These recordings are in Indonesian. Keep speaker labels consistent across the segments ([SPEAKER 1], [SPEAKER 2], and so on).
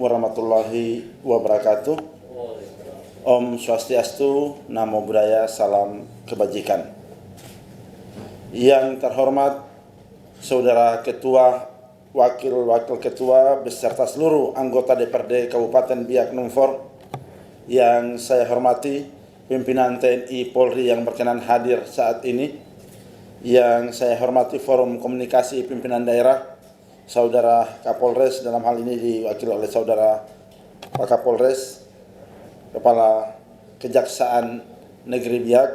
[SPEAKER 1] Warahmatullahi wabarakatuh. Om Swastiastu, Namo Buddhaya, salam kebajikan. Yang terhormat Saudara Ketua, Wakil Ketua beserta seluruh anggota DPRD Kabupaten Biak Numfor, yang saya hormati pimpinan TNI Polri yang berkenan hadir saat ini, yang saya hormati Forum Komunikasi Pimpinan Daerah, Saudara Kapolres, dalam hal ini diwakili oleh Saudara Pak Kapolres, Kepala Kejaksaan Negeri Biak,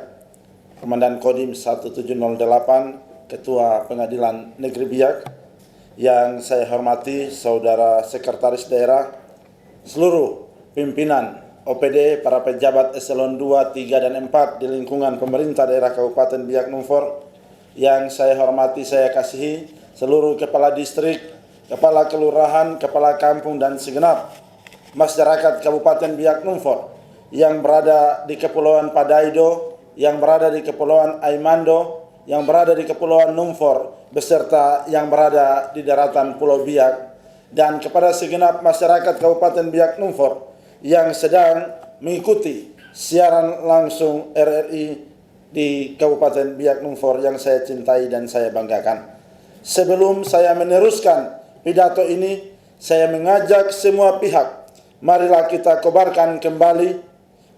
[SPEAKER 1] Komandan Kodim 1708, Ketua Pengadilan Negeri Biak, yang saya hormati Saudara Sekretaris Daerah, seluruh pimpinan OPD, para pejabat eselon 2, 3, dan 4 di lingkungan pemerintah daerah Kabupaten Biak Numfor, yang saya hormati, saya kasihi seluruh kepala distrik, kepala kelurahan, kepala kampung, dan segenap masyarakat Kabupaten Biak Numfor yang berada di Kepulauan Padaido, yang berada di Kepulauan Aimando, yang berada di Kepulauan Numfor, beserta yang berada di daratan Pulau Biak, dan kepada segenap masyarakat Kabupaten Biak Numfor yang sedang mengikuti siaran langsung RRI di Kabupaten Biak Numfor yang saya cintai dan saya banggakan. Sebelum saya meneruskan pidato ini, saya mengajak semua pihak, marilah kita kobarkan kembali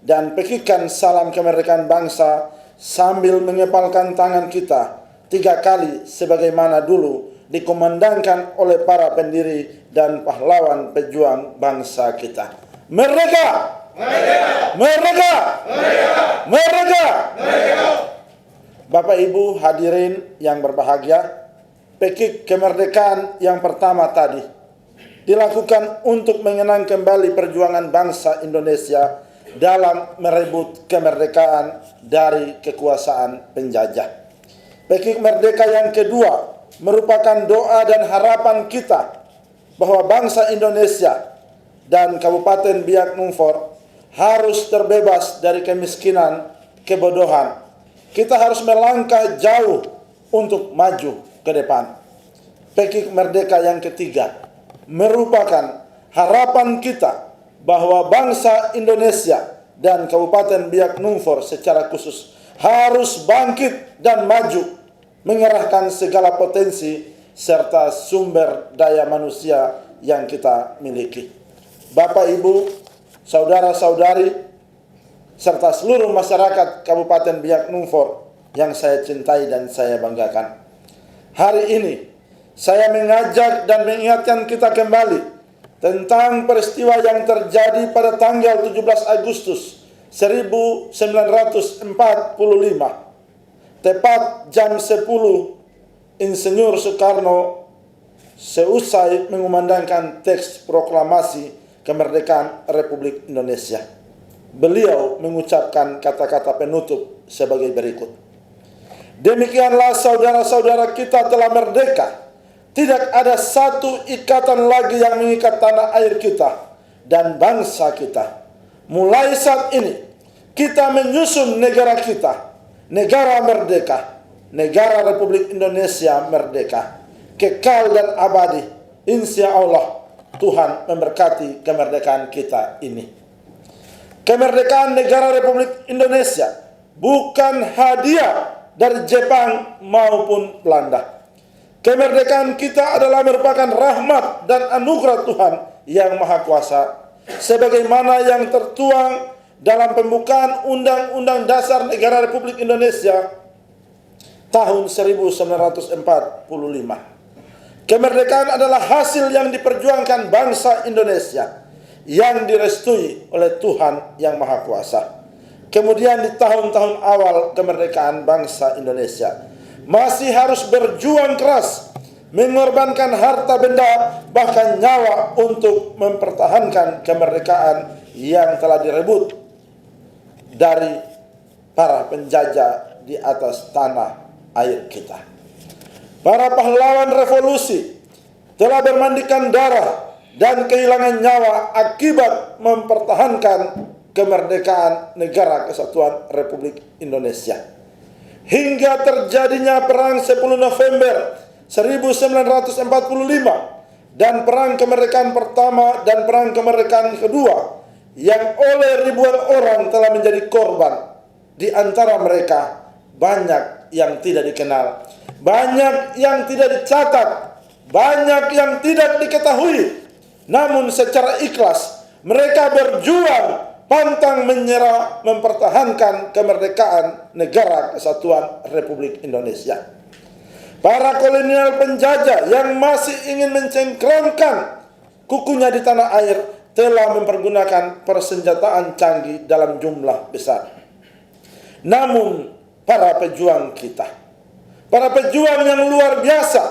[SPEAKER 1] dan pekikan salam kemerdekaan bangsa sambil mengepalkan tangan kita 3 kali sebagaimana dulu dikumandangkan oleh para pendiri dan pahlawan pejuang bangsa kita. Merdeka! Merdeka! Merdeka! Merdeka! Merdeka! Merdeka! Bapak Ibu hadirin yang berbahagia, pekik kemerdekaan yang pertama tadi dilakukan untuk mengenang kembali perjuangan bangsa Indonesia dalam merebut kemerdekaan dari kekuasaan penjajah. Pekik merdeka yang kedua merupakan doa dan harapan kita bahwa bangsa Indonesia dan Kabupaten Biak Numfor harus terbebas dari kemiskinan, kebodohan. Kita harus melangkah jauh untuk maju ke depan. Pekik merdeka yang ketiga merupakan harapan kita bahwa bangsa Indonesia dan Kabupaten Biak Numfor secara khusus harus bangkit dan maju, mengerahkan segala potensi serta sumber daya manusia yang kita miliki. Bapak, Ibu, saudara-saudari, serta seluruh masyarakat Kabupaten Biak Numfor yang saya cintai dan saya banggakan. Hari ini saya mengajak dan mengingatkan kita kembali tentang peristiwa yang terjadi pada tanggal 17 Agustus 1945. Tepat jam 10, Insinyur Soekarno seusai mengumandangkan teks proklamasi kemerdekaan Republik Indonesia. Beliau mengucapkan kata-kata penutup sebagai berikut. Demikianlah saudara-saudara kita telah merdeka. Tidak ada satu ikatan lagi yang mengikat tanah air kita dan bangsa kita. Mulai saat ini kita menyusun negara kita, negara merdeka, negara Republik Indonesia merdeka, kekal dan abadi. Insya Allah Tuhan memberkati kemerdekaan kita ini. Kemerdekaan negara Republik Indonesia bukan hadiah dari Jepang maupun Belanda. Kemerdekaan kita adalah merupakan rahmat dan anugerah Tuhan yang Maha Kuasa, sebagaimana yang tertuang dalam pembukaan Undang-Undang Dasar Negara Republik Indonesia tahun 1945. Kemerdekaan adalah hasil yang diperjuangkan bangsa Indonesia yang direstui oleh Tuhan yang Maha Kuasa. Kemudian di tahun-tahun awal kemerdekaan bangsa Indonesia masih harus berjuang keras, mengorbankan harta benda, bahkan nyawa untuk mempertahankan kemerdekaan yang telah direbut dari para penjajah di atas tanah air kita. Para pahlawan revolusi telah bermandikan darah dan kehilangan nyawa akibat mempertahankan kemerdekaan negara kesatuan Republik Indonesia. Hingga terjadinya perang 10 November 1945 dan perang kemerdekaan pertama dan perang kemerdekaan kedua yang oleh ribuan orang telah menjadi korban. Di antara mereka banyak yang tidak dikenal, banyak yang tidak dicatat, banyak yang tidak diketahui. Namun secara ikhlas mereka berjuang pantang menyerah mempertahankan kemerdekaan negara kesatuan Republik Indonesia. Para kolonial penjajah yang masih ingin mencengkramkan kukunya di tanah air telah mempergunakan persenjataan canggih dalam jumlah besar. Namun para pejuang kita, para pejuang yang luar biasa,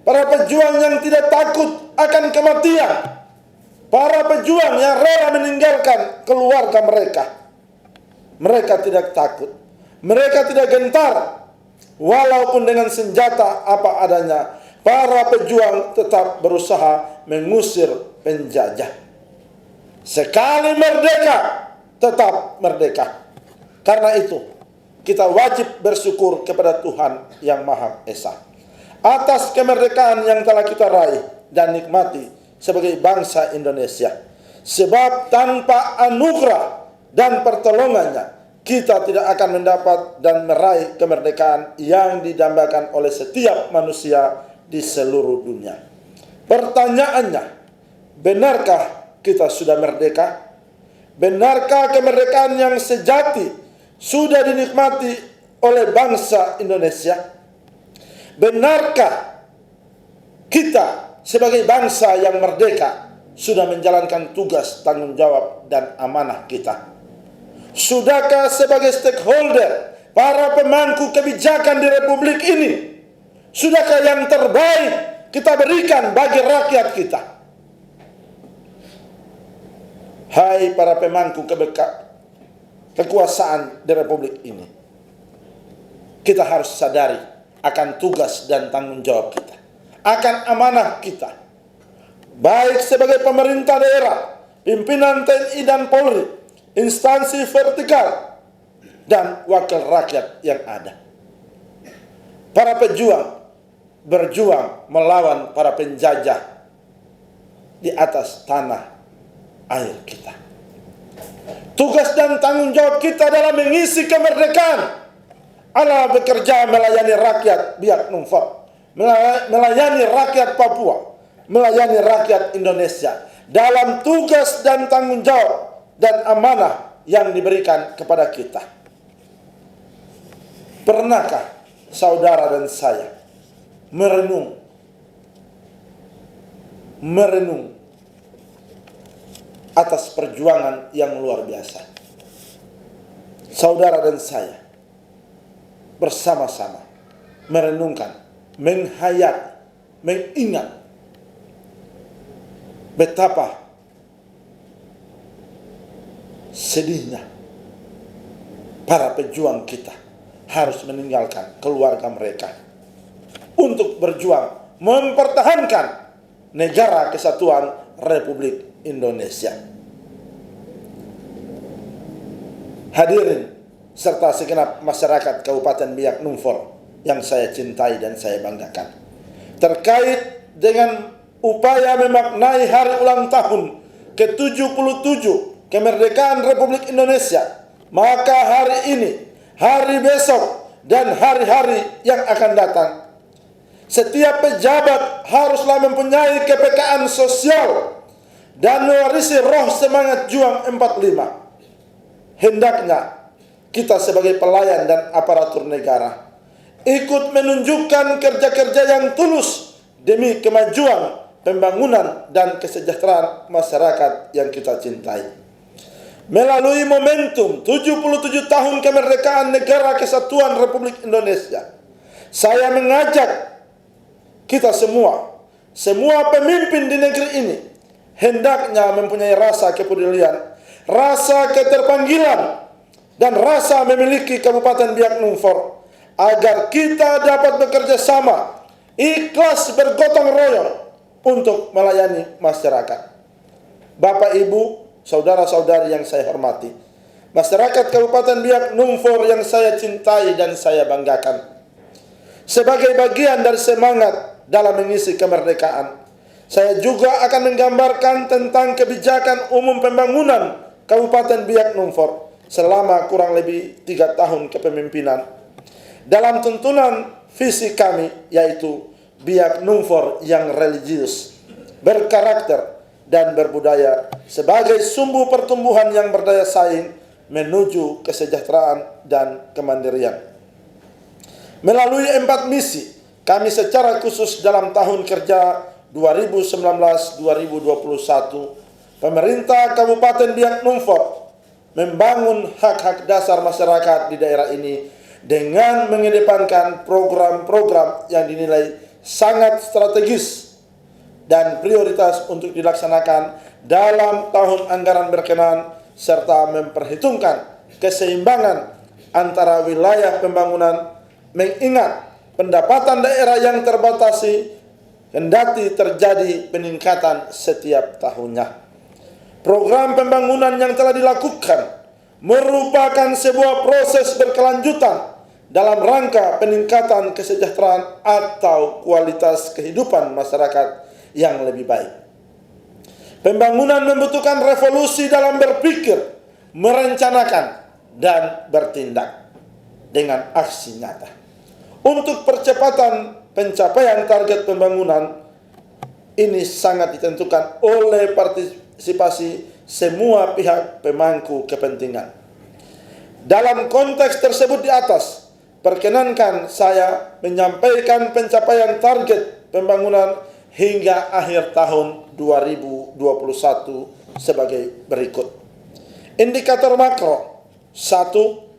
[SPEAKER 1] para pejuang yang tidak takut akan kematian, para pejuang yang rela meninggalkan keluarga mereka tidak takut, mereka tidak gentar. Walaupun dengan senjata apa adanya, para pejuang tetap berusaha mengusir penjajah. Sekali merdeka, tetap merdeka. Karena itu, kita wajib bersyukur kepada Tuhan Yang Maha Esa atas kemerdekaan yang telah kita raih dan nikmati sebagai bangsa Indonesia. Sebab tanpa anugerah dan pertolongannya, kita tidak akan mendapat dan meraih kemerdekaan yang didambakan oleh setiap manusia di seluruh dunia. Pertanyaannya, benarkah kita sudah merdeka? Benarkah kemerdekaan yang sejati sudah dinikmati oleh bangsa Indonesia? Benarkah kita sebagai bangsa yang merdeka sudah menjalankan tugas, tanggung jawab, dan amanah kita? Sudahkah sebagai stakeholder, para pemangku kebijakan di Republik ini, sudahkah yang terbaik kita berikan bagi rakyat kita? Hai para pemangku kekuasaan di Republik ini, kita harus sadari akan tugas dan tanggung jawab kita, akan amanah kita, baik sebagai pemerintah daerah, pimpinan TNI dan Polri, instansi vertikal, dan wakil rakyat yang ada. Para pejuang berjuang melawan para penjajah di atas tanah air kita. Tugas dan tanggung jawab kita dalam mengisi kemerdekaan adalah bekerja melayani rakyat Biak Numfor, melayani rakyat Papua, melayani rakyat Indonesia dalam tugas dan tanggung jawab dan amanah yang diberikan kepada kita. Pernahkah saudara dan saya merenung atas perjuangan yang luar biasa? Saudara dan saya bersama-sama merenungkan, menghayat, mengingat betapa sedihnya para pejuang kita harus meninggalkan keluarga mereka untuk berjuang mempertahankan negara kesatuan Republik Indonesia. Hadirin serta segenap masyarakat Kabupaten Biak Numfor yang saya cintai dan saya banggakan, terkait dengan upaya memaknai hari ulang tahun ke-77 kemerdekaan Republik Indonesia, maka hari ini, hari besok, dan hari-hari yang akan datang, setiap pejabat haruslah mempunyai kepekaan sosial dan mewarisi roh semangat juang 45. Hendaknya kita sebagai pelayan dan aparatur negara ikut menunjukkan kerja-kerja yang tulus demi kemajuan, pembangunan, dan kesejahteraan masyarakat yang kita cintai. Melalui momentum 77 tahun kemerdekaan negara kesatuan Republik Indonesia, saya mengajak kita semua pemimpin di negeri ini, hendaknya mempunyai rasa kepedulian, rasa keterpanggilan, dan rasa memiliki Kabupaten Biak Numfor, agar kita dapat bekerja sama, ikhlas bergotong royong untuk melayani masyarakat. Bapak, Ibu, saudara-saudari yang saya hormati, masyarakat Kabupaten Biak Numfor yang saya cintai dan saya banggakan, sebagai bagian dari semangat dalam mengisi kemerdekaan, Saya juga akan menggambarkan tentang kebijakan umum pembangunan Kabupaten Biak Numfor selama kurang lebih 3 tahun kepemimpinan. Dalam tuntunan visi kami, yaitu Biak Numfor yang religius, berkarakter, dan berbudaya sebagai sumbu pertumbuhan yang berdaya saing menuju kesejahteraan dan kemandirian. Melalui 4 misi, kami secara khusus dalam tahun kerja 2019-2021, pemerintah Kabupaten Biak Numfor membangun hak-hak dasar masyarakat di daerah ini dengan mengedepankan program-program yang dinilai sangat strategis dan prioritas untuk dilaksanakan dalam tahun anggaran berkenaan, serta memperhitungkan keseimbangan antara wilayah pembangunan, mengingat pendapatan daerah yang terbatasi kendati terjadi peningkatan setiap tahunnya. Program pembangunan yang telah dilakukan merupakan sebuah proses berkelanjutan dalam rangka peningkatan kesejahteraan atau kualitas kehidupan masyarakat yang lebih baik. Pembangunan membutuhkan revolusi dalam berpikir, merencanakan, dan bertindak dengan aksi nyata. Untuk percepatan pencapaian target pembangunan ini sangat ditentukan oleh partisipasi semua pihak pemangku kepentingan. Dalam konteks tersebut di atas, perkenankan saya menyampaikan pencapaian target pembangunan hingga akhir tahun 2021 sebagai berikut. Indikator makro: 1.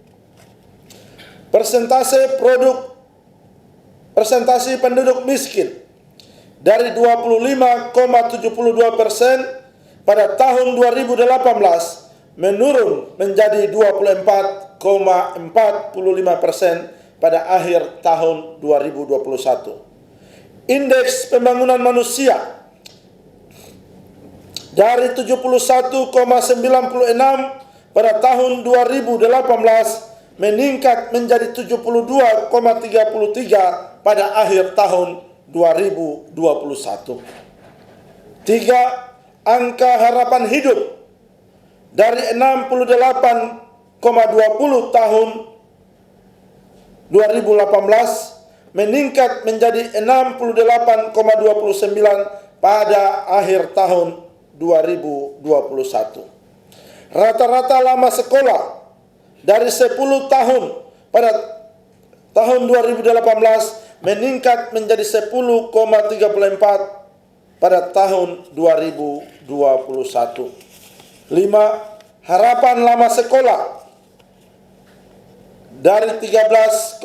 [SPEAKER 1] Persentase penduduk miskin dari 25,72% pada tahun 2018 menurun menjadi 24,45% pada akhir tahun 2021. Indeks pembangunan manusia dari 71,96 pada tahun 2018 meningkat menjadi 72,33 pada akhir tahun 2021. 3. Angka harapan hidup dari 68,20 tahun 2018 meningkat menjadi 68,29 pada akhir tahun 2021. Rata-rata lama sekolah dari 10 tahun pada tahun 2018 meningkat menjadi 10,34 pada tahun 2021. 5. Harapan lama sekolah dari 13,94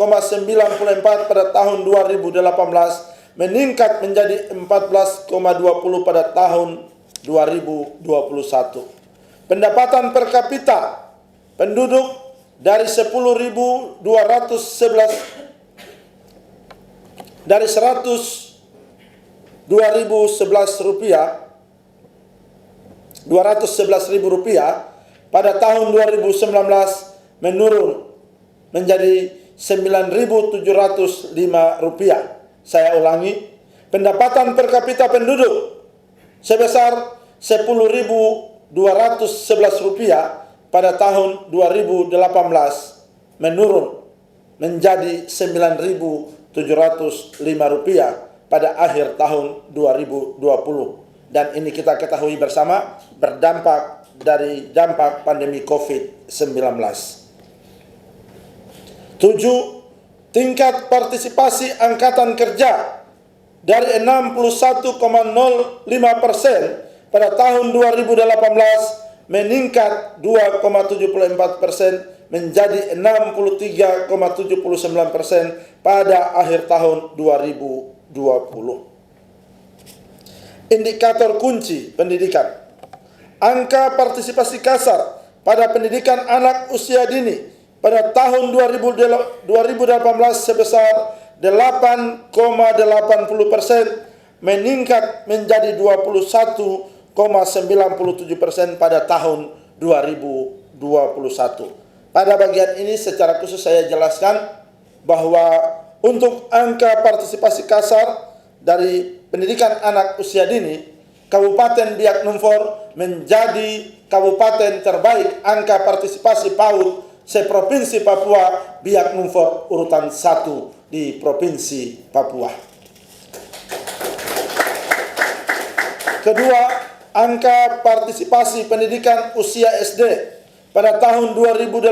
[SPEAKER 1] pada tahun 2018 meningkat menjadi 14,20 pada tahun 2021. Pendapatan per kapita penduduk dari 100.211 rupiah pada tahun 2019 menurun menjadi 9.705 rupiah. Saya ulangi, pendapatan per kapita penduduk sebesar 10.211 rupiah pada tahun 2018 menurun menjadi 9.705 rupiah pada akhir tahun 2020. Dan ini kita ketahui bersama berdampak dari dampak pandemi COVID-19. 7. Tingkat partisipasi angkatan kerja dari 61,05% pada tahun 2018 meningkat 2,74% menjadi 63,79% pada akhir tahun 2020. Indikator kunci pendidikan. Angka partisipasi kasar pada pendidikan anak usia dini pada tahun 2018 sebesar 8,80% meningkat menjadi 21,97% pada tahun 2021. Pada bagian ini secara khusus saya jelaskan bahwa untuk angka partisipasi kasar dari pendidikan anak usia dini, Kabupaten Biak Numfor menjadi kabupaten terbaik angka partisipasi PAUD se-Provinsi Papua. Biak Numfor urutan 1 di Provinsi Papua. Kedua, angka partisipasi pendidikan usia SD pada tahun 2018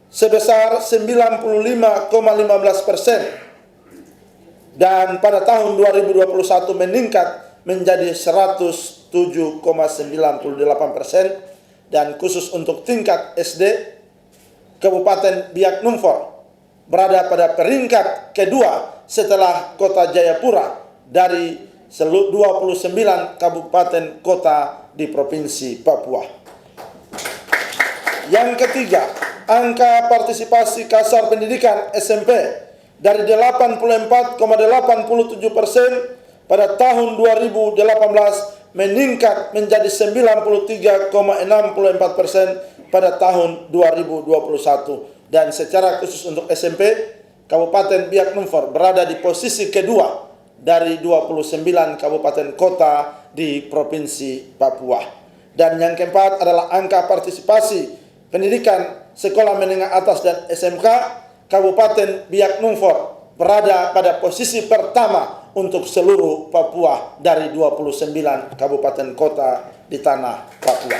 [SPEAKER 1] sebesar 95,15% dan pada tahun 2021 meningkat menjadi 107,98%, dan khusus untuk tingkat SD, Kabupaten Biak Numfor berada pada peringkat kedua setelah Kota Jayapura dari 29 kabupaten kota di Provinsi Papua. Yang ketiga, angka partisipasi kasar pendidikan SMP dari 84,87% pada tahun 2018 meningkat menjadi 93,64% pada tahun 2021. Dan secara khusus untuk SMP, Kabupaten Biak Numfor berada di posisi kedua dari 29 kabupaten kota di Provinsi Papua. Dan yang keempat adalah angka partisipasi pendidikan sekolah menengah atas dan SMK, Kabupaten Biak Numfor berada pada posisi pertama untuk seluruh Papua dari 29 kabupaten kota di tanah Papua.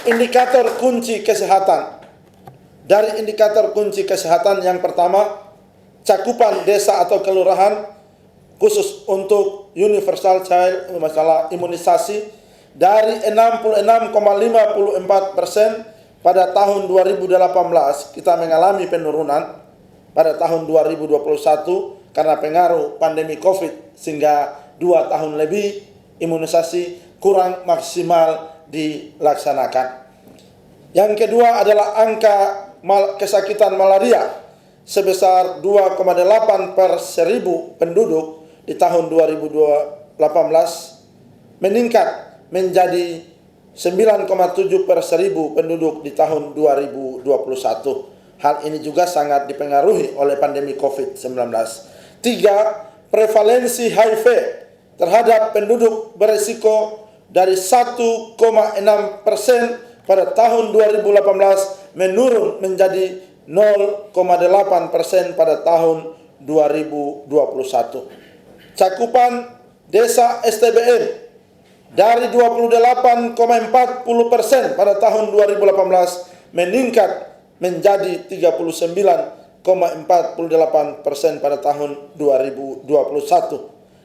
[SPEAKER 1] Indikator kunci kesehatan. Dari indikator kunci kesehatan yang pertama, cakupan desa atau kelurahan khusus untuk universal child masalah imunisasi dari 66,54% pada tahun 2018 kita mengalami penurunan pada tahun 2021 karena pengaruh pandemi COVID sehingga 2 tahun lebih imunisasi kurang maksimal dilaksanakan. Yang kedua adalah angka kesakitan malaria sebesar 2,8 per 1000 penduduk di tahun 2018 meningkat menjadi 9,7 per 1000 penduduk di tahun 2021. Hal ini juga sangat dipengaruhi oleh pandemi COVID-19. 3. Prevalensi HIV terhadap penduduk berisiko dari 1,6% pada tahun 2018 menurun menjadi 0,8% pada tahun 2021. Cakupan desa STBM dari 28,40% pada tahun 2018 meningkat menjadi 39,48% pada tahun 2021.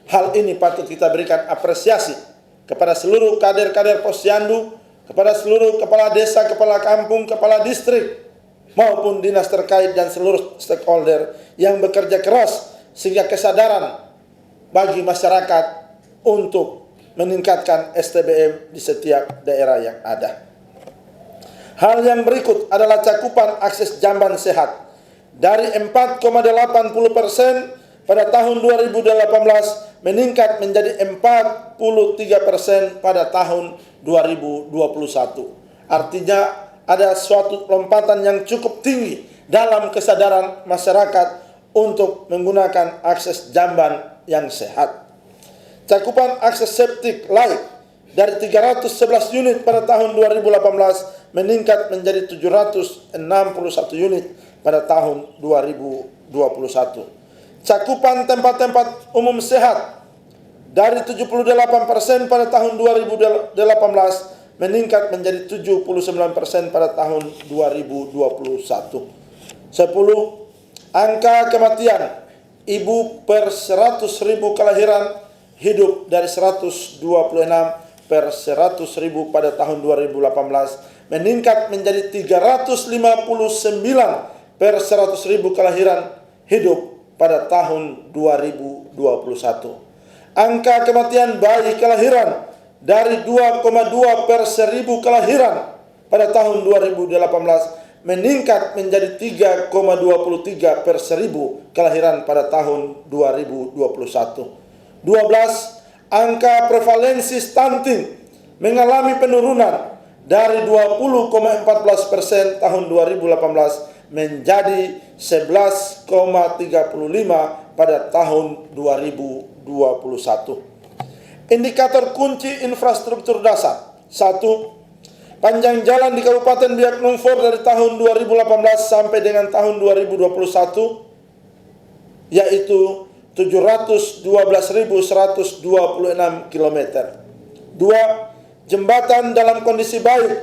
[SPEAKER 1] Hal ini patut kita berikan apresiasi kepada seluruh kader-kader Posyandu, kepada seluruh kepala desa, kepala kampung, kepala distrik, maupun dinas terkait dan seluruh stakeholder yang bekerja keras sehingga kesadaran bagi masyarakat untuk meningkatkan STBM di setiap daerah yang ada. Hal yang berikut adalah cakupan akses jamban sehat dari 4,80% pada tahun 2018 meningkat menjadi 43% pada tahun 2021. Artinya ada suatu lompatan yang cukup tinggi dalam kesadaran masyarakat untuk menggunakan akses jamban yang sehat. Cakupan akses septic light dari 311 unit pada tahun 2018 meningkat menjadi 761 unit pada tahun 2021. Cakupan tempat-tempat umum sehat dari 78% pada tahun 2018 meningkat menjadi 79% pada tahun 2021. 10. Angka kematian ibu per 100.000 kelahiran hidup dari 126 per 100.000 pada tahun 2018 meningkat menjadi 359 per 100.000 kelahiran hidup pada tahun 2021. Angka kematian bayi kelahiran dari 2,2 per 1000 kelahiran pada tahun 2018 meningkat menjadi 3,23 per 1000 kelahiran pada tahun 2021. 12. Angka prevalensi stunting mengalami penurunan dari 20,14% tahun 2018 menjadi 11,35% pada tahun 2021. Indikator kunci infrastruktur dasar. 1. Panjang jalan di Kabupaten Biak Numfor dari tahun 2018 sampai dengan tahun 2021 yaitu 712.126 km. 2. Jembatan dalam kondisi baik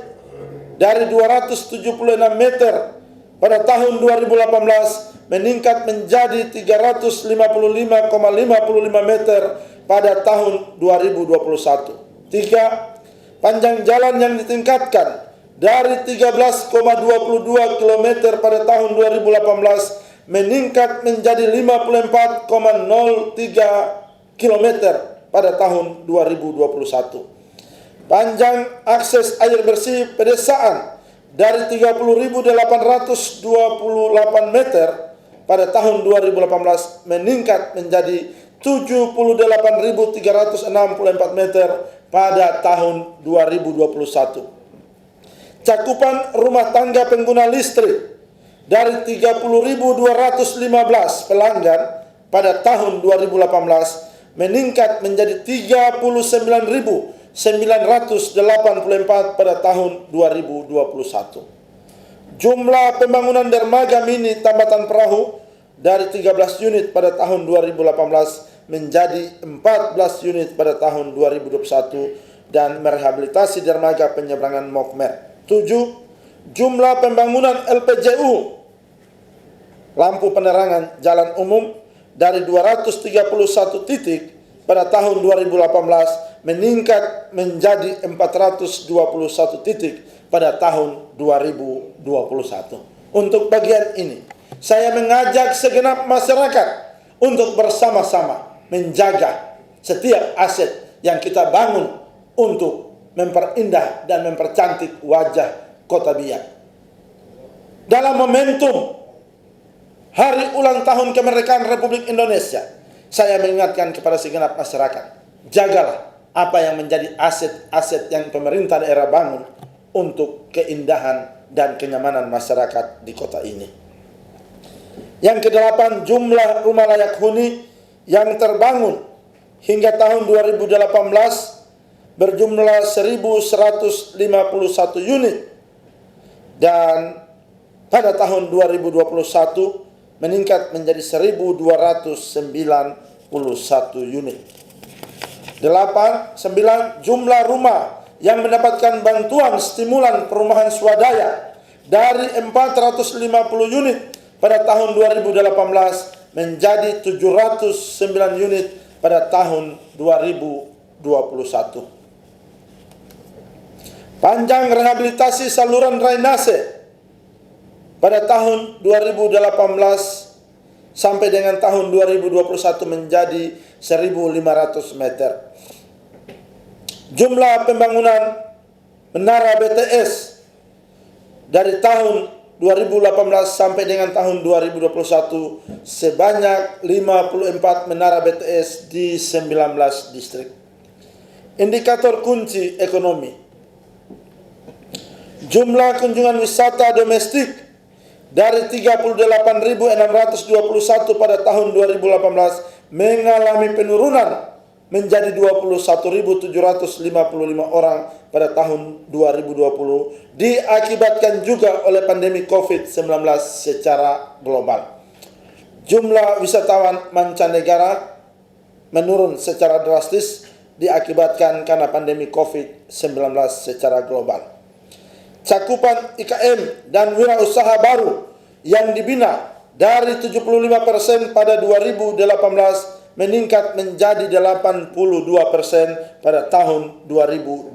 [SPEAKER 1] dari 276 meter pada tahun 2018 meningkat menjadi 355,55 meter pada tahun 2021. 3. Panjang jalan yang ditingkatkan dari 13,22 km pada tahun 2018 meningkat menjadi 54,03 km pada tahun 2021. Panjang akses air bersih pedesaan dari 30.828 meter pada tahun 2018 meningkat menjadi 78.364 meter pada tahun 2021. Cakupan rumah tangga pengguna listrik dari 30.215 pelanggan pada tahun 2018 meningkat menjadi 39.984 pada tahun 2021. Jumlah pembangunan dermaga mini tambatan perahu dari 13 unit pada tahun 2018 menjadi 14 unit pada tahun 2021 dan merehabilitasi dermaga penyeberangan Mokmer. 7. Jumlah pembangunan LPJU lampu penerangan jalan umum dari 231 titik pada tahun 2018 meningkat menjadi 421 titik pada tahun 2021. Untuk bagian ini, saya mengajak segenap masyarakat untuk bersama-sama menjaga setiap aset yang kita bangun untuk memperindah dan mempercantik wajah Kota Biak. Dalam momentum Hari Ulang Tahun Kemerdekaan Republik Indonesia, saya mengingatkan kepada segenap masyarakat, jagalah apa yang menjadi aset-aset yang pemerintah daerah bangun untuk keindahan dan kenyamanan masyarakat di kota ini. Yang ke-8, jumlah rumah layak huni yang terbangun hingga tahun 2018 berjumlah 1.151 unit dan pada tahun 2021 meningkat menjadi 1.291 unit. 9. Jumlah rumah yang mendapatkan bantuan stimulan perumahan swadaya dari 450 unit pada tahun 2018 menjadi 709 unit pada tahun 2021. Panjang rehabilitasi saluran drainase pada tahun 2018 sampai dengan tahun 2021 menjadi 1.500 meter. Jumlah pembangunan menara BTS dari tahun 2018 sampai dengan tahun 2021 sebanyak 54 menara BTS di 19 distrik. Indikator kunci ekonomi. Jumlah kunjungan wisata domestik dari 38.621 pada tahun 2018 mengalami penurunan menjadi 21.755 orang pada tahun 2020 diakibatkan juga oleh pandemi COVID-19 secara global. Jumlah wisatawan mancanegara menurun secara drastis diakibatkan karena pandemi COVID-19 secara global. Cakupan IKM dan wirausaha baru yang dibina dari 75% pada 2018 meningkat menjadi 82% pada tahun 2021.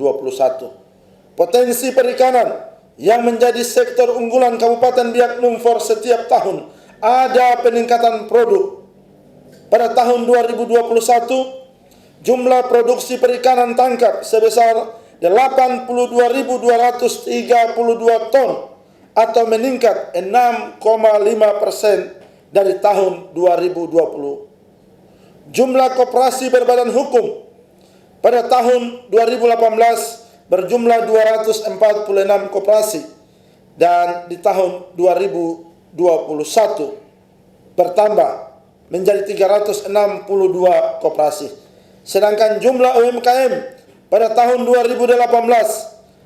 [SPEAKER 1] Potensi perikanan yang menjadi sektor unggulan Kabupaten Biak Numfor setiap tahun ada peningkatan produk. Pada tahun 2021, jumlah produksi perikanan tangkap sebesar 82.232 ton atau meningkat 6,5% dari tahun 2020. Jumlah koperasi berbadan hukum pada tahun 2018 berjumlah 246 koperasi dan di tahun 2021 bertambah menjadi 362 koperasi. Sedangkan jumlah UMKM pada tahun 2018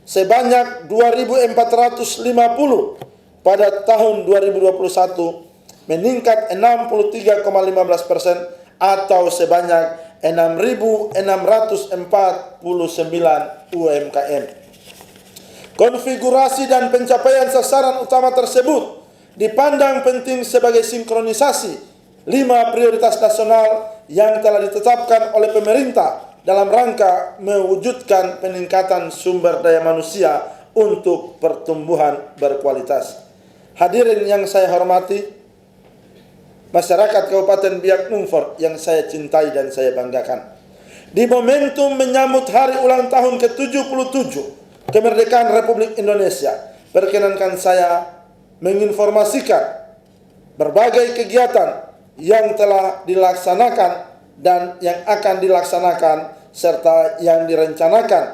[SPEAKER 1] sebanyak 2.450, pada tahun 2021 meningkat 63,15% atau sebanyak 6.649 UMKM. Konfigurasi dan pencapaian sasaran utama tersebut dipandang penting sebagai sinkronisasi 5 prioritas nasional yang telah ditetapkan oleh pemerintah dalam rangka mewujudkan peningkatan sumber daya manusia untuk pertumbuhan berkualitas. Hadirin yang saya hormati, masyarakat Kabupaten Biak Numfor yang saya cintai dan saya banggakan. Di momentum menyambut hari ulang tahun ke-77 kemerdekaan Republik Indonesia, perkenankan saya menginformasikan berbagai kegiatan yang telah dilaksanakan dan yang akan dilaksanakan serta yang direncanakan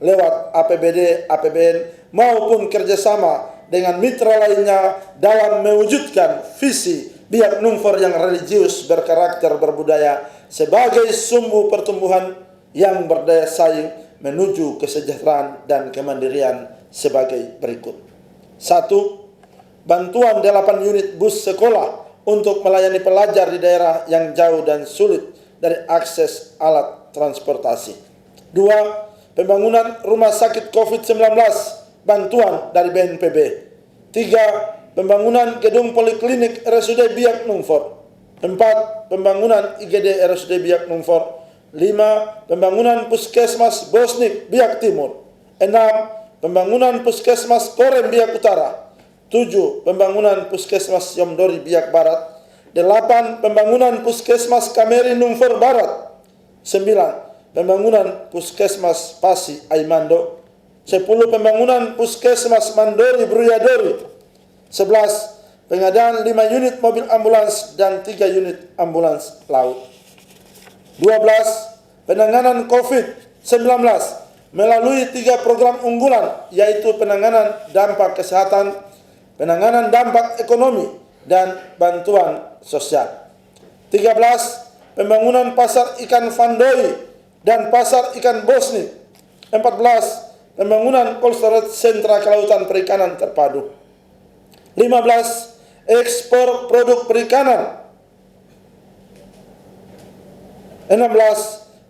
[SPEAKER 1] lewat APBD, APBN maupun kerjasama dengan mitra lainnya dalam mewujudkan visi Biak Numfor yang religius, berkarakter, berbudaya sebagai sumbu pertumbuhan yang berdaya saing menuju kesejahteraan dan kemandirian sebagai berikut. 1. Bantuan 8 unit bus sekolah untuk melayani pelajar di daerah yang jauh dan sulit dari akses alat transportasi. 2. Pembangunan rumah sakit COVID-19, bantuan dari BNPB. 3. Pembangunan gedung poliklinik RSUD Biak Numfor. 4. Pembangunan IGD RSUD Biak Numfor. 5. Pembangunan Puskesmas Bosnik Biak Timur. 6. Pembangunan Puskesmas Korem Biak Utara. 7. Pembangunan Puskesmas Yomdori Biak Barat. 8. Pembangunan Puskesmas Kameri Numfor Barat. 9. Pembangunan Puskesmas Pasi Aimando. 10. Pembangunan Puskesmas Mandori Bruyadori. 11. Pengadaan 5 unit mobil ambulans dan 3 unit ambulans laut. 12. Penanganan COVID-19 melalui 3 program unggulan, yaitu penanganan dampak kesehatan, penanganan dampak ekonomi, dan bantuan sosial. 13. Pembangunan pasar ikan Vandoi dan pasar ikan Bosnik. 14. Pembangunan cold storage sentra kelautan perikanan terpadu. 15. Ekspor produk perikanan. 16.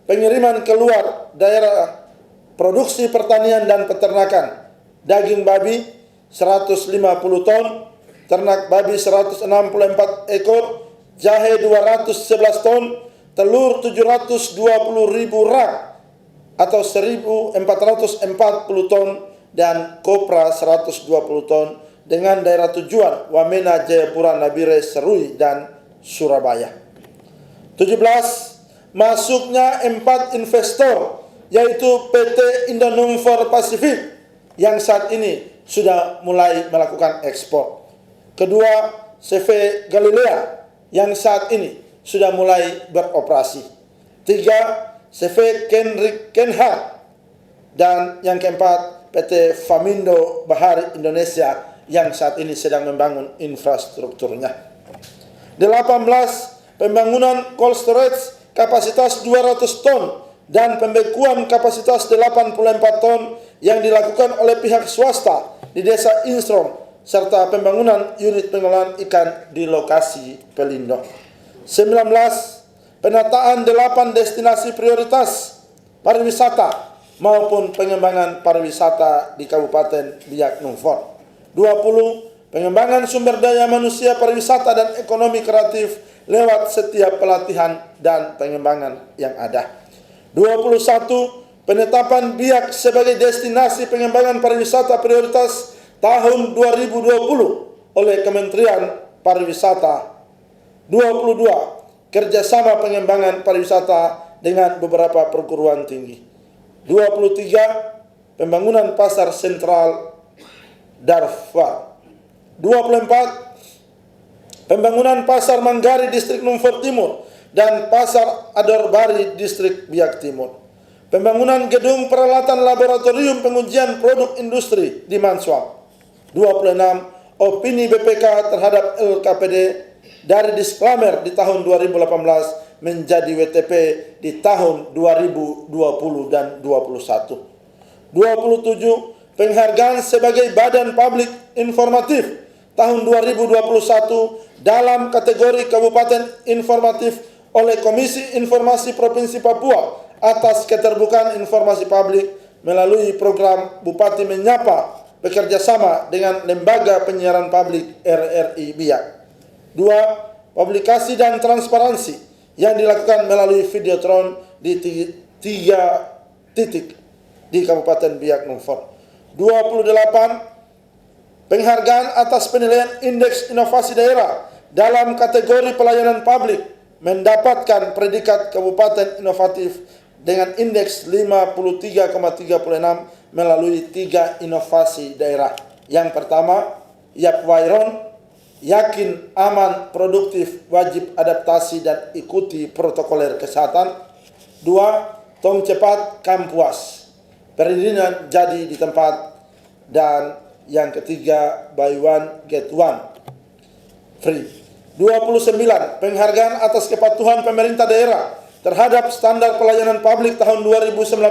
[SPEAKER 1] Pengiriman keluar daerah produksi pertanian dan peternakan. Daging babi 150 ton, ternak babi 164 ekor, jahe 211 ton, telur 720.000 rak atau 1.440 ton, dan kopra 120 ton dengan daerah tujuan Wamena, Jayapura, Nabire, Serui, dan Surabaya. 17. Masuknya 4 investor, yaitu PT Indonesia Pasifik yang saat ini sudah mulai melakukan ekspor. Kedua, CV Galilea yang saat ini sudah mulai beroperasi. 3. CV Kenrik Kenhard. Dan yang keempat, PT Famindo Bahari Indonesia yang saat ini sedang membangun infrastrukturnya. 18. Pembangunan cold storage kapasitas 200 ton dan pembekuan kapasitas 84 ton yang dilakukan oleh pihak swasta di Desa Instrom, serta pembangunan unit pengolahan ikan di lokasi Pelindo. 19. Penataan 8 destinasi prioritas pariwisata maupun pengembangan pariwisata di Kabupaten Biak Numfor. 20. Pengembangan sumber daya manusia pariwisata dan ekonomi kreatif lewat setiap pelatihan dan pengembangan yang ada. 21. Penetapan Biak sebagai destinasi pengembangan pariwisata prioritas tahun 2020 oleh Kementerian Pariwisata. 22. Kerjasama pengembangan pariwisata dengan beberapa perguruan tinggi. 23. Pembangunan pasar sentral Darfur. 24. Pembangunan pasar Manggari Distrik Numfor Timur dan pasar Adorbari Distrik Biak Timur. Pembangunan gedung peralatan laboratorium pengujian produk industri di Manswang. 26. Opini BPK terhadap LKPD dari disclaimer di tahun 2018 menjadi WTP di tahun 2020 dan 2021. 27. Penghargaan sebagai Badan Publik Informatif tahun 2021 dalam kategori Kabupaten Informatif oleh Komisi Informasi Provinsi Papua atas keterbukaan informasi publik melalui program Bupati Menyapa bekerjasama dengan Lembaga Penyiaran Publik RRI Biak. 2. Publikasi dan transparansi yang dilakukan melalui Videotron di 3 titik di Kabupaten Biak Numfor. 28. Penghargaan atas penilaian Indeks Inovasi Daerah dalam kategori pelayanan publik mendapatkan predikat Kabupaten Inovatif dengan indeks 53,36 melalui 3 inovasi daerah. Yang pertama, Yapwairon, yakin, aman, produktif, wajib adaptasi dan ikuti protokoler kesehatan. 2. Tong cepat, Kampuas, perizinan jadi di tempat. Dan yang ketiga, buy one get one free. 29. Penghargaan atas kepatuhan pemerintah daerah terhadap standar pelayanan publik tahun 2019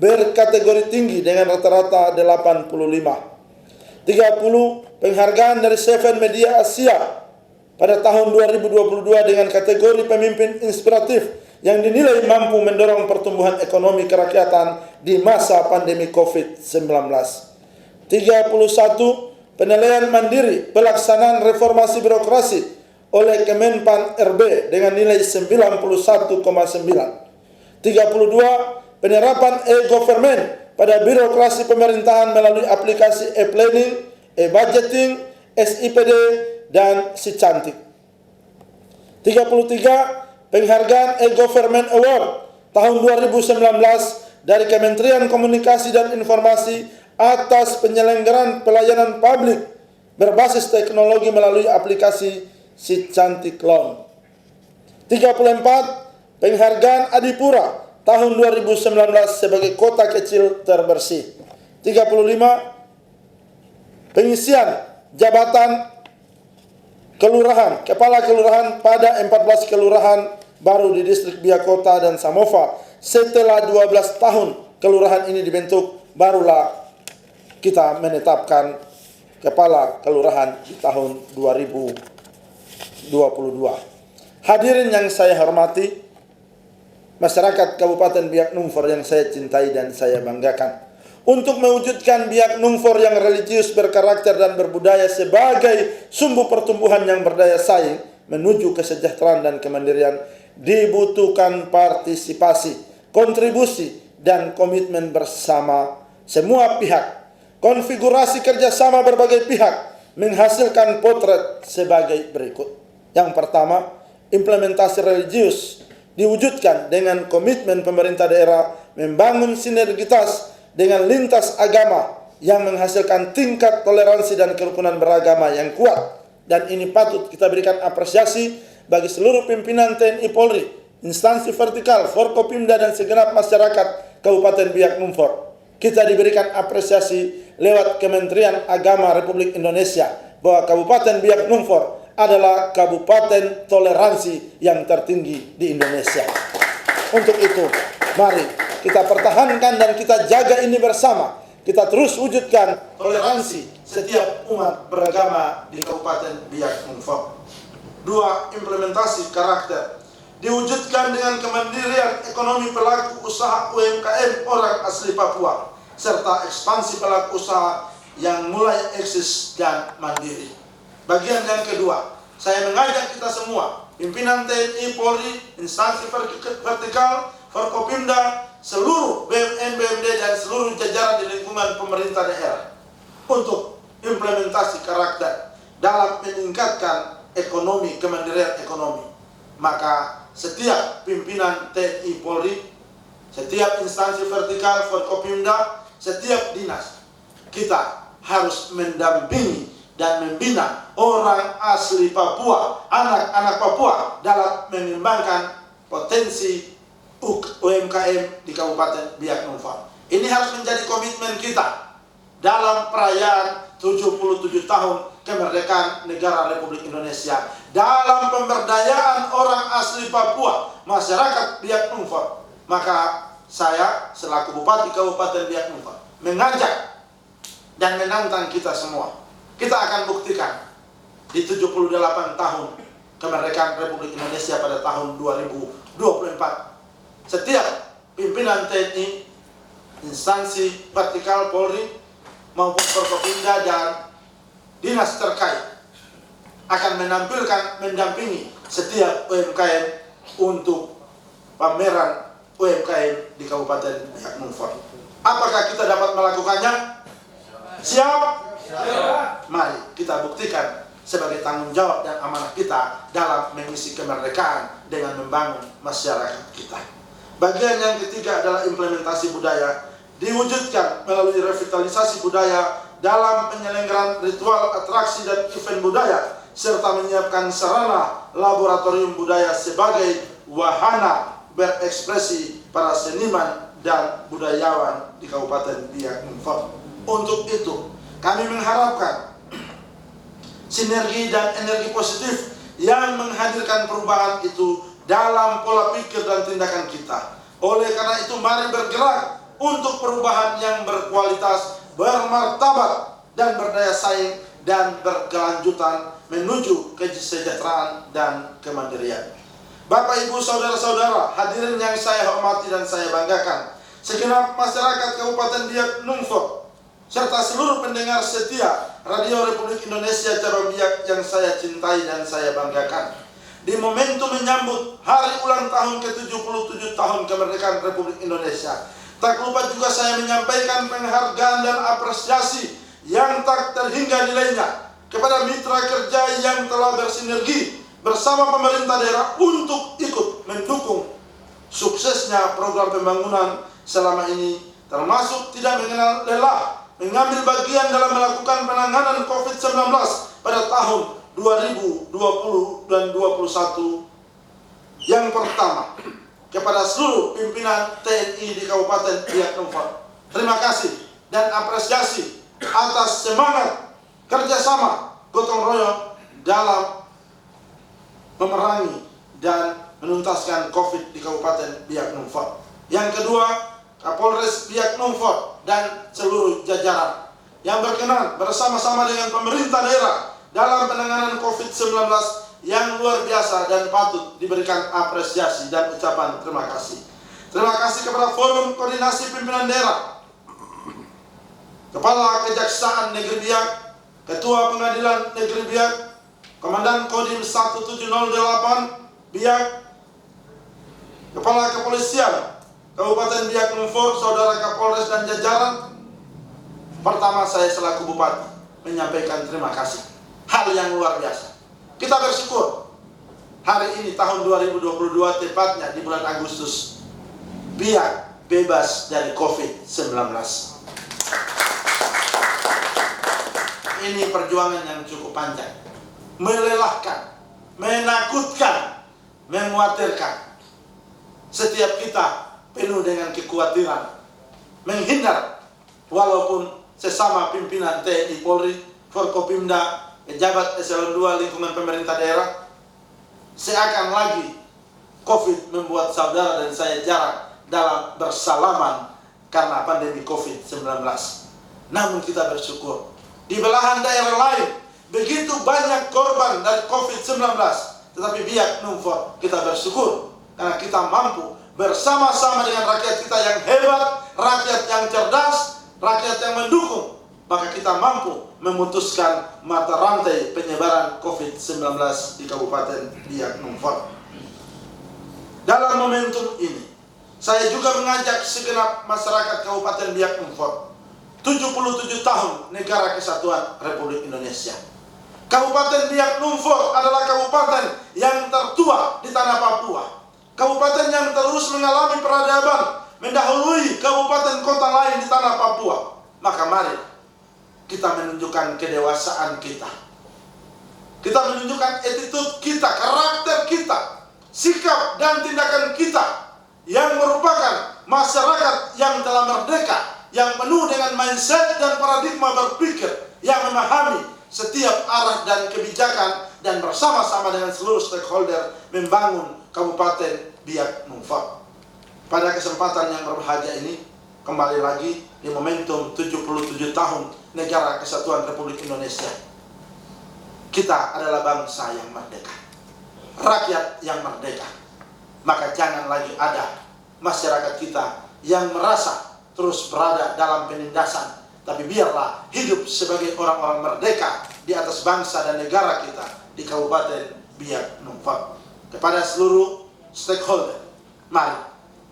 [SPEAKER 1] berkategori tinggi dengan rata-rata 85. 30. Penghargaan dari Seven Media Asia pada tahun 2022 dengan kategori pemimpin inspiratif yang dinilai mampu mendorong pertumbuhan ekonomi kerakyatan di masa pandemi COVID-19. 31. Penilaian mandiri pelaksanaan reformasi birokrasi oleh Kemenpan RB dengan nilai 91,9. 32. Penerapan e-government pada birokrasi pemerintahan melalui aplikasi e-planning, e-budgeting, SIPD, dan Si Cantik. 33. Penghargaan e-government award tahun 2019 dari Kementerian Komunikasi dan Informasi atas penyelenggaraan pelayanan publik berbasis teknologi melalui aplikasi Si Cantik Loan. 34. Penghargaan Adipura tahun 2019 sebagai kota kecil terbersih. 35. Pengisian jabatan kelurahan, kepala kelurahan pada 14 kelurahan baru di distrik Biak Kota dan Samova. Setelah 12 tahun kelurahan ini dibentuk, barulah kita menetapkan kepala kelurahan di tahun 2022. Hadirin yang saya hormati, masyarakat Kabupaten Biak Numfor yang saya cintai dan saya banggakan, untuk mewujudkan Biak Numfor yang religius, berkarakter dan berbudaya sebagai sumber pertumbuhan yang berdaya saing menuju kesejahteraan dan kemandirian, dibutuhkan partisipasi, kontribusi, dan komitmen bersama semua pihak. Konfigurasi kerjasama berbagai pihak menghasilkan potret sebagai berikut. Yang pertama, implementasi religius diwujudkan dengan komitmen pemerintah daerah membangun sinergitas dengan lintas agama yang menghasilkan tingkat toleransi dan kerukunan beragama yang kuat. Dan ini patut kita berikan apresiasi bagi seluruh pimpinan TNI Polri, instansi vertikal, Forkopimda, dan segenap masyarakat Kabupaten Biak Numfor. Kita diberikan apresiasi lewat Kementerian Agama Republik Indonesia bahwa Kabupaten Biak Numfor adalah kabupaten toleransi yang tertinggi di Indonesia. Untuk itu, mari kita pertahankan dan kita jaga ini bersama. Kita terus wujudkan toleransi setiap umat beragama di Kabupaten Biak Numfor. 2. Implementasi karakter diwujudkan dengan kemandirian ekonomi pelaku usaha UMKM orang asli Papua, serta ekspansi pelaku usaha yang mulai eksis dan mandiri. Bagian yang kedua, saya mengajak kita semua, pimpinan TNI Polri, instansi vertikal, Forkopimda, seluruh BUMN, BUMD, dan seluruh jajaran di lingkungan pemerintah daerah untuk implementasi karakter dalam meningkatkan ekonomi, kemandirian ekonomi. Maka setiap pimpinan TNI Polri, setiap instansi vertikal, Forkopimda, setiap dinas, kita harus mendampingi dan membina orang asli Papua, anak-anak Papua dalam mengembangkan potensi UMKM di Kabupaten Biak Numfor. Ini harus menjadi komitmen kita dalam perayaan 77 tahun kemerdekaan negara Republik Indonesia dalam pemberdayaan orang asli Papua, masyarakat Biak Numfor, maka saya selaku Bupati Kabupaten Biak Numfor mengajak dan menantang kita semua. Kita akan buktikan di 78 tahun kemerdekaan Republik Indonesia pada tahun 2024. Setiap pimpinan TNI, instansi vertikal Polri maupun Forkopimda dan dinas terkait akan mendampingi setiap UMKM untuk pameran UMKM di Kabupaten Biak Numfor. Apakah kita dapat melakukannya? Siap? Mari kita buktikan sebagai tanggung jawab dan amanah kita dalam mengisi kemerdekaan dengan membangun masyarakat kita. Bagian yang ketiga adalah implementasi budaya, diwujudkan melalui revitalisasi budaya dalam penyelenggaraan ritual, atraksi, dan event budaya, serta menyiapkan sarana laboratorium budaya sebagai wahana berekspresi para seniman dan budayawan di Kabupaten Biak Numfor. Untuk itu, kami mengharapkan sinergi dan energi positif yang menghadirkan perubahan itu dalam pola pikir dan tindakan kita. Oleh karena itu, mari bergerak untuk perubahan yang berkualitas, bermartabat, dan berdaya saing, dan berkelanjutan menuju kesejahteraan dan kemandirian. Bapak, Ibu, Saudara-saudara, hadirin yang saya hormati dan saya banggakan, segenap masyarakat Kabupaten Biak Numfor, serta seluruh pendengar setia Radio Republik Indonesia Cabang Biak yang saya cintai dan saya banggakan. Di momentum menyambut hari ulang tahun ke-77 tahun kemerdekaan Republik Indonesia, tak lupa juga saya menyampaikan penghargaan dan apresiasi yang tak terhingga nilainya kepada mitra kerja yang telah bersinergi bersama pemerintah daerah untuk ikut mendukung suksesnya program pembangunan selama ini, termasuk tidak mengenal lelah mengambil bagian dalam melakukan penanganan COVID-19 pada tahun 2020 dan 2021. Yang pertama, kepada seluruh pimpinan TNI di Kabupaten Biak Numfor, terima kasih dan apresiasi atas semangat kerjasama gotong royong dalam memerangi dan menuntaskan COVID di Kabupaten Biak Numfor. Yang kedua, Kapolres Biak Numfor dan seluruh jajaran yang berkenan bersama-sama dengan pemerintah daerah dalam penanganan COVID-19 yang luar biasa dan patut diberikan apresiasi dan ucapan terima kasih. Terima kasih kepada Forum Koordinasi Pimpinan Daerah, Kepala Kejaksaan Negeri Biak, Ketua Pengadilan Negeri Biak, Komandan Kodim 1708 Biak, Kepala Kepolisian Kabupaten Biak Numfor, Saudara Kapolres dan jajaran. Pertama, saya selaku Bupati menyampaikan terima kasih. Hal yang luar biasa. Kita bersyukur hari ini tahun 2022, tepatnya di bulan Agustus, Biak bebas dari COVID-19. Ini perjuangan yang cukup panjang, melelahkan, menakutkan, mengkhawatirkan. Setiap kita penuh dengan kekhawatiran, menghindar, walaupun sesama pimpinan TNI Polri, Forkopimda, pejabat eselon 2 lingkungan pemerintah daerah, seakan lagi COVID membuat saudara dan saya jarang dalam bersalaman karena pandemi COVID-19. Namun kita bersyukur, di belahan daerah lain begitu banyak korban dari COVID-19, tetapi Biak Numfor kita bersyukur karena kita mampu bersama-sama dengan rakyat kita yang hebat, rakyat yang cerdas, rakyat yang mendukung, maka kita mampu memutuskan mata rantai penyebaran COVID-19 di Kabupaten Biak Numfor. Dalam momentum ini, saya juga mengajak segenap masyarakat Kabupaten Biak Numfor, 77 tahun Negara Kesatuan Republik Indonesia. Kabupaten Biak Numfor adalah kabupaten yang tertua di tanah Papua. Kabupaten yang terus mengalami peradaban, mendahului kabupaten kota lain di tanah Papua. Maka mari kita menunjukkan kedewasaan kita. Kita menunjukkan attitude kita, karakter kita, sikap dan tindakan kita yang merupakan masyarakat yang telah merdeka, yang penuh dengan mindset dan paradigma berpikir, yang memahami setiap arah dan kebijakan dan bersama-sama dengan seluruh stakeholder membangun Kabupaten Biak Numfor. Pada kesempatan yang berbahagia ini, kembali lagi di momentum 77 tahun Negara Kesatuan Republik Indonesia. Kita adalah bangsa yang merdeka, rakyat yang merdeka. Maka jangan lagi ada masyarakat kita yang merasa terus berada dalam penindasan, tapi biarlah hidup sebagai orang-orang merdeka di atas bangsa dan negara kita di Kabupaten Biak Numfor. Kepada seluruh stakeholder, mari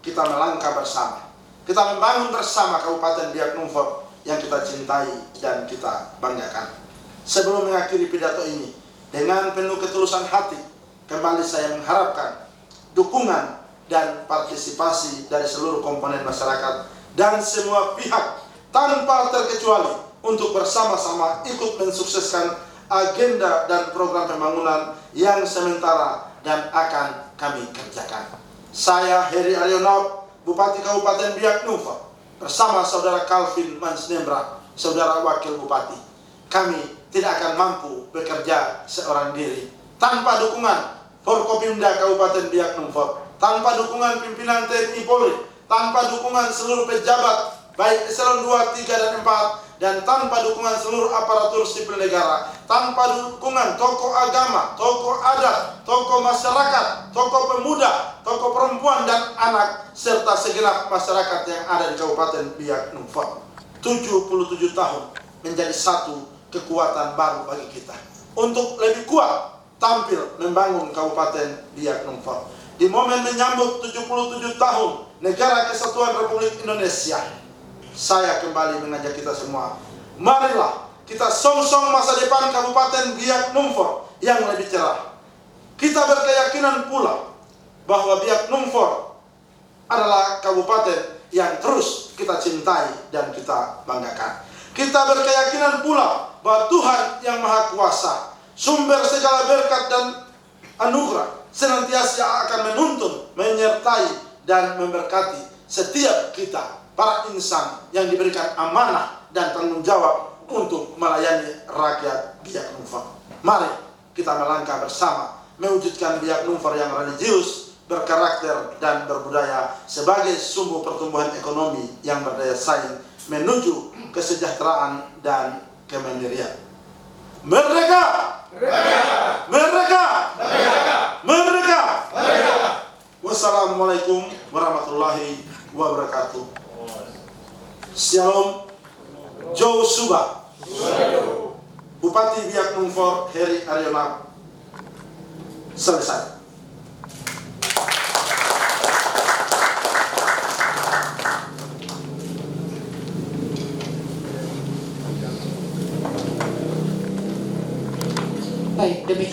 [SPEAKER 1] kita melangkah bersama, kita membangun bersama Kabupaten Biak Numfor yang kita cintai dan kita banggakan. Sebelum mengakhiri pidato ini, dengan penuh ketulusan hati, kembali saya mengharapkan dukungan dan partisipasi dari seluruh komponen masyarakat dan semua pihak tanpa terkecuali untuk bersama-sama ikut mensukseskan agenda dan program pembangunan yang sementara dan akan kami kerjakan. Saya Heri Arionov, Bupati Kabupaten Biak Numfor, bersama Saudara Calvin Mansnembra, Saudara Wakil Bupati. Kami tidak akan mampu bekerja seorang diri tanpa dukungan Forkopimda Kabupaten Biak Numfor, tanpa dukungan pimpinan TNI Polri, tanpa dukungan seluruh pejabat baik eselon 2, 3, dan 4, dan tanpa dukungan seluruh aparatur sipil negara, tanpa dukungan tokoh agama, tokoh adat, tokoh masyarakat, tokoh pemuda, tokoh perempuan dan anak, serta segenap masyarakat yang ada di Kabupaten Biak Numfor. 77 tahun menjadi satu kekuatan baru bagi kita untuk lebih kuat tampil membangun Kabupaten Biak Numfor. Di momen menyambut 77 tahun Negara Kesatuan Republik Indonesia, saya kembali mengajak kita semua, marilah kita song-song masa depan Kabupaten Biak Numfor yang lebih cerah. Kita berkeyakinan pula bahwa Biak Numfor adalah kabupaten yang terus kita cintai dan kita banggakan. Kita berkeyakinan pula bahwa Tuhan yang Maha Kuasa, sumber segala berkat dan anugerah, senantiasa akan menuntun, menyertai, dan memberkati setiap kita, para insan yang diberikan amanah dan tanggung jawab untuk melayani rakyat Biak Numfor. Mari kita melangkah bersama mewujudkan Biak Numfor yang religius, berkarakter, dan berbudaya sebagai sumber pertumbuhan ekonomi yang berdaya saing menuju kesejahteraan dan kemandirian. Merdeka! Merdeka! Merdeka! Merdeka! Merdeka! Merdeka! Wassalamualaikum warahmatullahi wabarakatuh. Shalom. Joe Suba. Bupati Biak Numfor Heri Arionov. Selesai.
[SPEAKER 2] Baik, demikian.